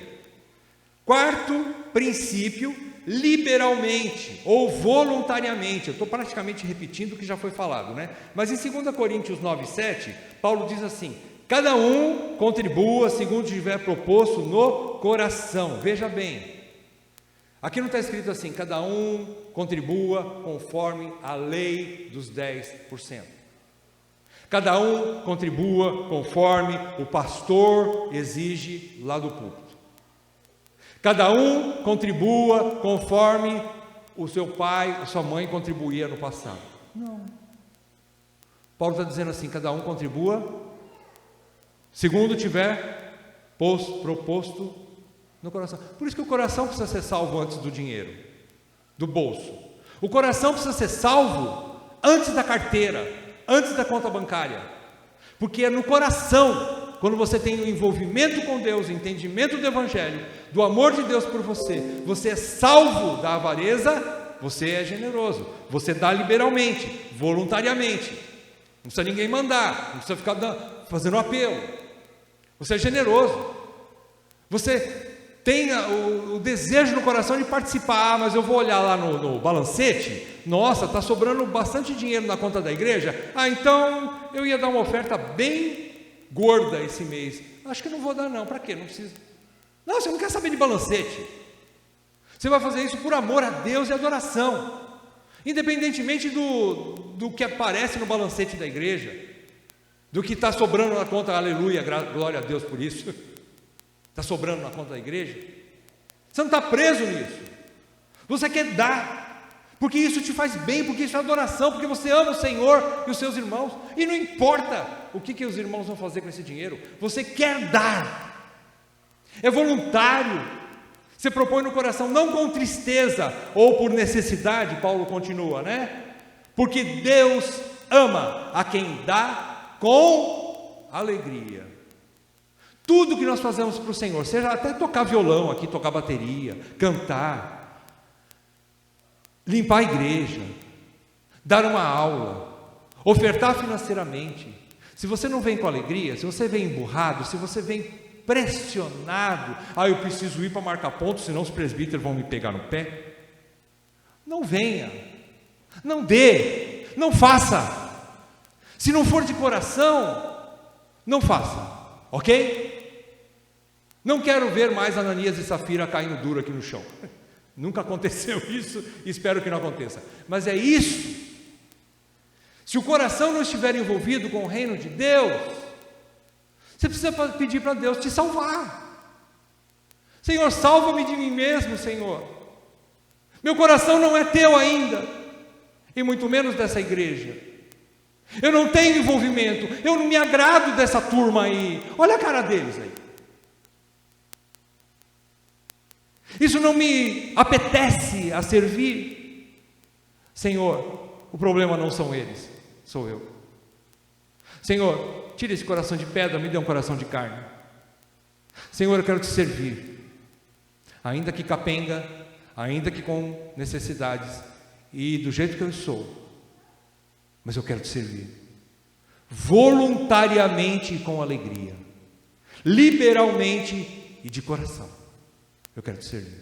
Quarto princípio, liberalmente ou voluntariamente. Eu estou praticamente repetindo o que já foi falado, né? Mas em 2 Coríntios 9:7, Paulo diz assim: cada um contribua segundo tiver proposto no coração. Veja bem, aqui não está escrito assim: cada um contribua conforme a lei dos 10%. Cada um contribua conforme o pastor exige lá do púlpito. Cada um contribua conforme o seu pai, a sua mãe contribuía no passado. Não. Paulo está dizendo assim: cada um contribua segundo tiver proposto no coração. Por isso que o coração precisa ser salvo antes do dinheiro, do bolso. O coração precisa ser salvo antes da carteira, antes da conta bancária. Porque é no coração, quando você tem um envolvimento com Deus, entendimento do Evangelho, do amor de Deus por você, você é salvo da avareza, você é generoso, você dá liberalmente, voluntariamente, não precisa ninguém mandar, não precisa ficar fazendo apelo, você é generoso, você tem o desejo no coração de participar. Mas eu vou olhar lá no balancete, nossa, está sobrando bastante dinheiro na conta da igreja, então eu ia dar uma oferta bem gorda esse mês, acho que não vou dar não, para quê? Não precisa. Não, você não quer saber de balancete, você vai fazer isso por amor a Deus e adoração, independentemente do que aparece no balancete da igreja, do que está sobrando na conta. Aleluia, glória a Deus por isso. Está sobrando na conta da igreja, você não está preso nisso, você quer dar, porque isso te faz bem, porque isso é adoração, porque você ama o Senhor e os seus irmãos, e não importa o que os irmãos vão fazer com esse dinheiro, você quer dar, é voluntário, você propõe no coração, não com tristeza ou por necessidade. Paulo continua, né? Porque Deus ama a quem dá com alegria. Tudo que nós fazemos para o Senhor, seja até tocar violão aqui, tocar bateria, cantar, limpar a igreja, dar uma aula, ofertar financeiramente, se você não vem com alegria, se você vem emburrado, se você vem pressionado, eu preciso ir para marcar ponto, senão os presbíteros vão me pegar no pé, não venha, não dê, não faça. Se não for de coração, não faça. ok? Não quero ver mais Ananias e Safira caindo duro aqui no chão. Nunca aconteceu isso, espero que não aconteça. Mas é isso. Se o coração não estiver envolvido com o reino de Deus, você precisa pedir para Deus te salvar. Senhor, salva-me de mim mesmo, Senhor. Meu coração não é teu ainda, e muito menos dessa igreja. Eu não tenho envolvimento, eu não me agrado dessa turma aí. Olha a cara deles aí. Isso não me apetece a servir. Senhor, o problema não são eles, sou eu. Senhor, tira esse coração de pedra, me dê um coração de carne. Senhor, eu quero te servir, ainda que capenga, ainda que com necessidades, e do jeito que eu sou, mas eu quero te servir, voluntariamente e com alegria, liberalmente e de coração. Eu quero te servir.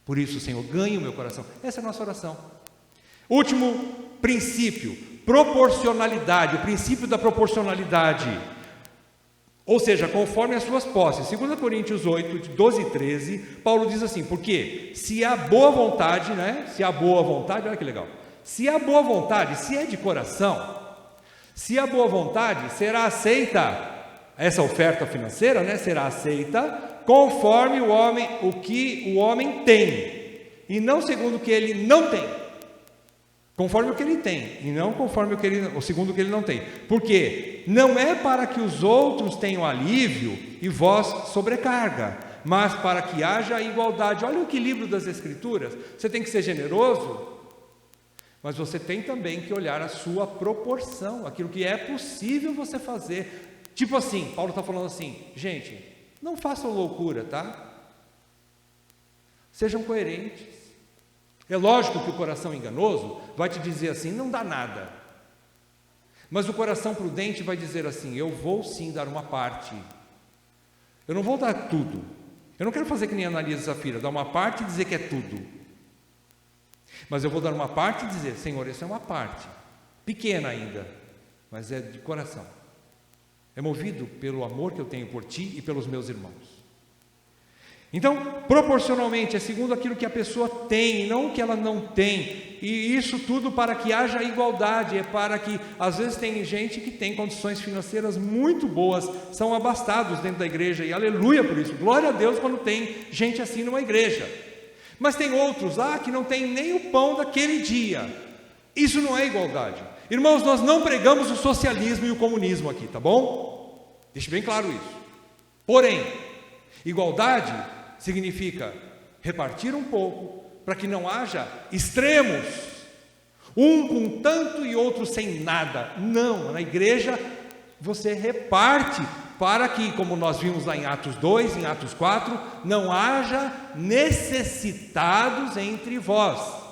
Por isso, Senhor, ganhe o meu coração. Essa é a nossa oração. Último princípio, proporcionalidade, o princípio da proporcionalidade. Ou seja, conforme as suas posses. 2 Coríntios 8, de 12 e 13, Paulo diz assim, porque se há boa vontade, né? Se há boa vontade, olha que legal. Se há boa vontade, se é de coração, se há boa vontade, será aceita essa oferta financeira, né? Será aceita conforme o que o homem tem, e não segundo o que ele não tem. Conforme o que ele tem, e não conforme segundo o que ele não tem. Porque não é para que os outros tenham alívio e vós sobrecarga, mas para que haja igualdade. Olha o equilíbrio das Escrituras. Você tem que ser generoso, mas você tem também que olhar a sua proporção, aquilo que é possível você fazer. Tipo assim, Paulo está falando assim, gente, não façam loucura, tá? Sejam coerentes. É lógico que o coração enganoso vai te dizer assim, não dá nada. Mas o coração prudente vai dizer assim, eu vou sim dar uma parte. Eu não vou dar tudo. Eu não quero fazer que nem Ananias e Safira, dar uma parte e dizer que é tudo. Mas eu vou dar uma parte e dizer, Senhor, essa é uma parte, pequena ainda, mas é de coração. É movido pelo amor que eu tenho por ti e pelos meus irmãos. Então, proporcionalmente, é segundo aquilo que a pessoa tem, não o que ela não tem. E isso tudo para que haja igualdade, é para que, às vezes tem gente que tem condições financeiras muito boas, são abastados dentro da igreja, e aleluia por isso, glória a Deus quando tem gente assim numa igreja. Mas tem outros lá que não tem nem o pão daquele dia. Isso não é igualdade. Irmãos, nós não pregamos o socialismo e o comunismo aqui, tá bom? Deixe bem claro isso. Porém, igualdade significa repartir um pouco, para que não haja extremos, um com tanto e outro sem nada. Não, na igreja você reparte, para que, como nós vimos lá em Atos 2, em Atos 4, não haja necessitados entre vós.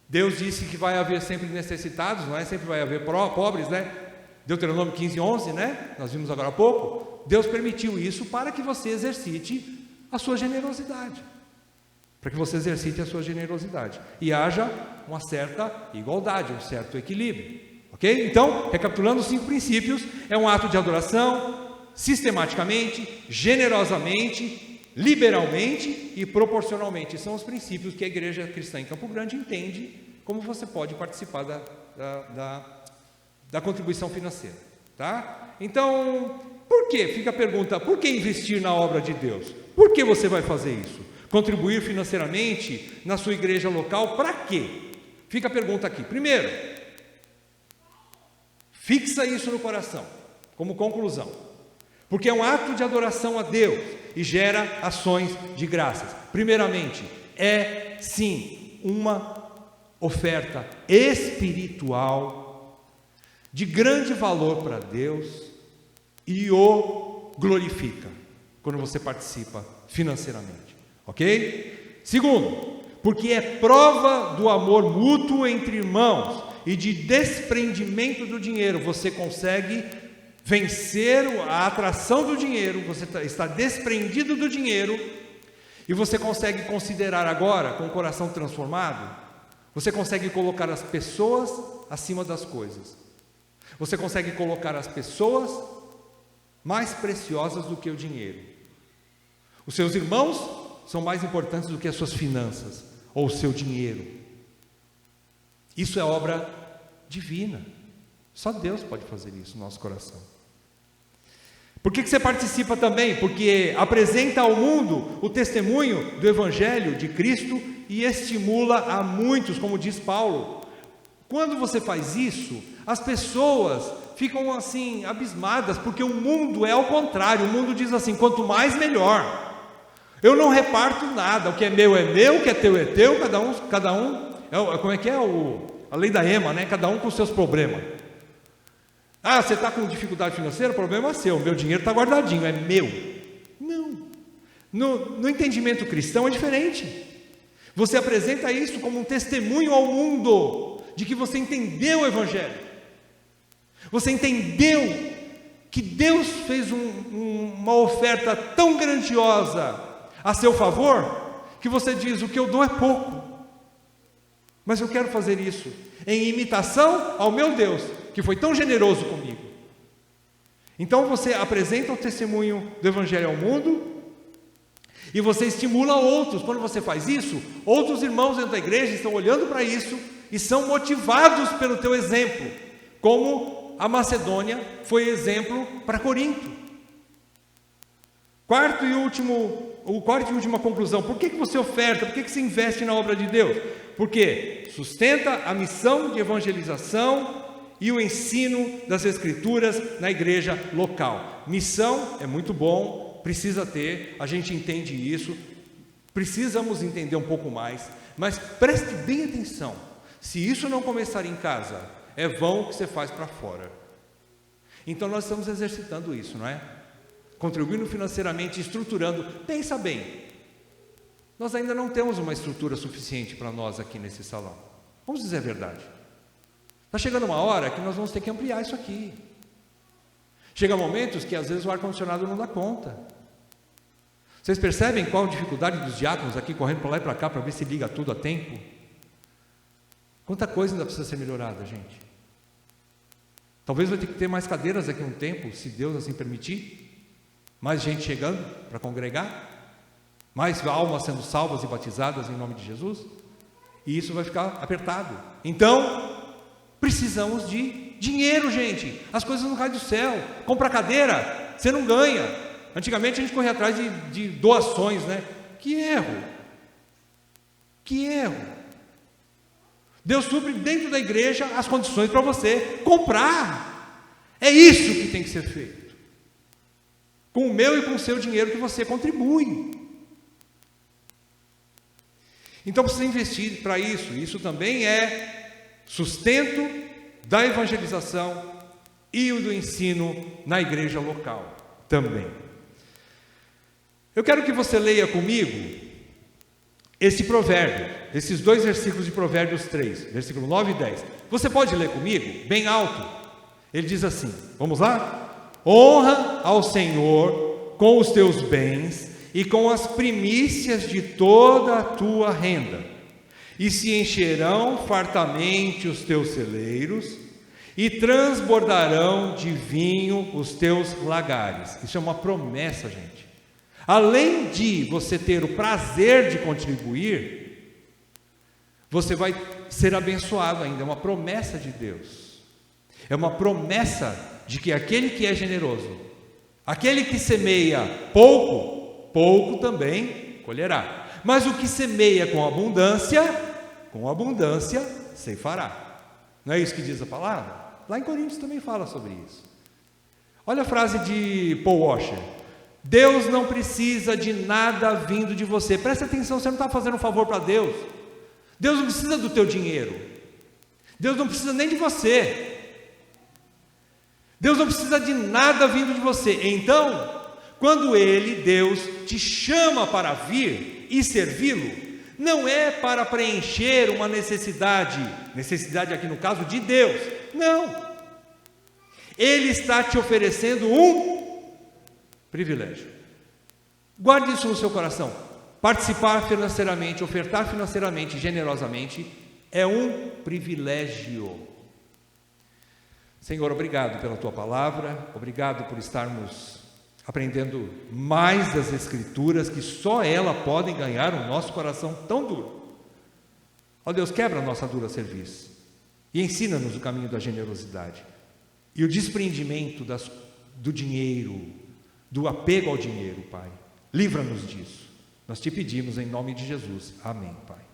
Deus disse que vai haver sempre necessitados, não é? Sempre vai haver pobres, né? Deuteronômio 15, 11, né? Nós vimos agora há pouco. Deus permitiu isso para que você exercite a sua generosidade. Para que você exercite a sua generosidade. E haja uma certa igualdade, um certo equilíbrio. Ok? Então, recapitulando os 5 princípios, é um ato de adoração, sistematicamente, generosamente, liberalmente e proporcionalmente. São os princípios que a Igreja Cristã em Campo Grande entende como você pode participar da contribuição financeira, tá? Então, por quê? Fica a pergunta, por que investir na obra de Deus? Por que você vai fazer isso? Contribuir financeiramente na sua igreja local, para quê? Fica a pergunta aqui. Primeiro, fixa isso no coração, como conclusão, porque é um ato de adoração a Deus e gera ações de graças. Primeiramente, é sim uma oferta espiritual de grande valor para Deus e o glorifica quando você participa financeiramente, ok? Segundo, porque é prova do amor mútuo entre irmãos e de desprendimento do dinheiro. Você consegue vencer a atração do dinheiro, você está desprendido do dinheiro, e você consegue considerar agora, com o coração transformado, você consegue colocar as pessoas acima das coisas. Você consegue colocar as pessoas mais preciosas do que o dinheiro. Os seus irmãos são mais importantes do que as suas finanças ou o seu dinheiro. Isso é obra divina. Só Deus pode fazer isso no nosso coração. Por que você participa também? Porque apresenta ao mundo o testemunho do Evangelho de Cristo e estimula a muitos, como diz Paulo. Quando você faz isso, as pessoas ficam assim, abismadas, porque o mundo é ao contrário. O mundo diz assim: quanto mais, melhor. Eu não reparto nada, o que é meu, o que é teu, cada um como é que é a lei da Ema, né? Cada um com os seus problemas. Ah, você está com dificuldade financeira, o problema é seu, o meu dinheiro está guardadinho, é meu. Não, no entendimento cristão é diferente. Você apresenta isso como um testemunho ao mundo, de que você entendeu o Evangelho, você entendeu que Deus fez uma oferta tão grandiosa a seu favor, que você diz: o que eu dou é pouco, mas eu quero fazer isso em imitação ao meu Deus, que foi tão generoso comigo. Então você apresenta o testemunho do Evangelho ao mundo, e você estimula outros. Quando você faz isso, outros irmãos dentro da igreja estão olhando para isso, e são motivados pelo teu exemplo, como a Macedônia foi exemplo para Corinto. Quarta e última conclusão: por que você oferta? Por que você investe na obra de Deus? Porque sustenta a missão de evangelização e o ensino das Escrituras na igreja local. Missão é muito bom, precisa ter, a gente entende isso, precisamos entender um pouco mais, mas preste bem atenção: se isso não começar em casa, é vão o que você faz para fora. Então nós estamos exercitando isso, não é? Contribuindo financeiramente, estruturando. Pensa bem, nós ainda não temos uma estrutura suficiente para nós aqui nesse salão. Vamos dizer a verdade. Está chegando uma hora que nós vamos ter que ampliar isso aqui. Chega momentos que às vezes o ar-condicionado não dá conta. Vocês percebem qual a dificuldade dos diáconos aqui correndo para lá e para cá para ver se liga tudo a tempo? Quanta coisa ainda precisa ser melhorada, gente. Talvez vai ter que ter mais cadeiras daqui a um tempo, se Deus assim permitir. Mais gente chegando para congregar, mais almas sendo salvas e batizadas em nome de Jesus, e isso vai ficar apertado. Então, precisamos de dinheiro, gente. As coisas não caem do céu. Compra cadeira, você não ganha. Antigamente a gente corria atrás de doações, né? Que erro! Que erro! Deus supre dentro da igreja as condições para você comprar. É isso que tem que ser feito. Com o meu e com o seu dinheiro que você contribui. Então precisa investir para isso. Isso também é sustento da evangelização e o do ensino na igreja local também. Eu quero que você leia comigo esse provérbio, esses dois versículos de Provérbios 3, versículo 9 e 10. Você pode ler comigo, bem alto. Ele diz assim, vamos lá? Honra ao Senhor com os teus bens e com as primícias de toda a tua renda, e se encherão fartamente os teus celeiros, e transbordarão de vinho os teus lagares. Isso é uma promessa, gente. Além de você ter o prazer de contribuir, você vai ser abençoado ainda. É uma promessa de Deus. É uma promessa de que aquele que é generoso, aquele que semeia pouco também colherá. Mas o que semeia com abundância ceifará. Não é isso que diz a palavra? Lá em Coríntios também fala sobre isso. Olha a frase de Paul Washer: Deus não precisa de nada vindo de você. Presta atenção, você não está fazendo um favor para Deus. Deus não precisa do teu dinheiro. Deus não precisa nem de você. Deus não precisa de nada vindo de você. Então, quando Deus, te chama para vir e servi-lo, não é para preencher uma necessidade aqui no caso de Deus, não. Ele está te oferecendo um privilégio. Guarde isso no seu coração. Participar financeiramente, ofertar financeiramente, generosamente, é um privilégio. Senhor, obrigado pela Tua palavra, obrigado por estarmos aprendendo mais das Escrituras, que só ela podem ganhar o nosso coração tão duro. Ó Deus, quebra a nossa dura cerviz e ensina-nos o caminho da generosidade e o desprendimento do dinheiro, do apego ao dinheiro, Pai. Livra-nos disso. Nós te pedimos em nome de Jesus. Amém, Pai.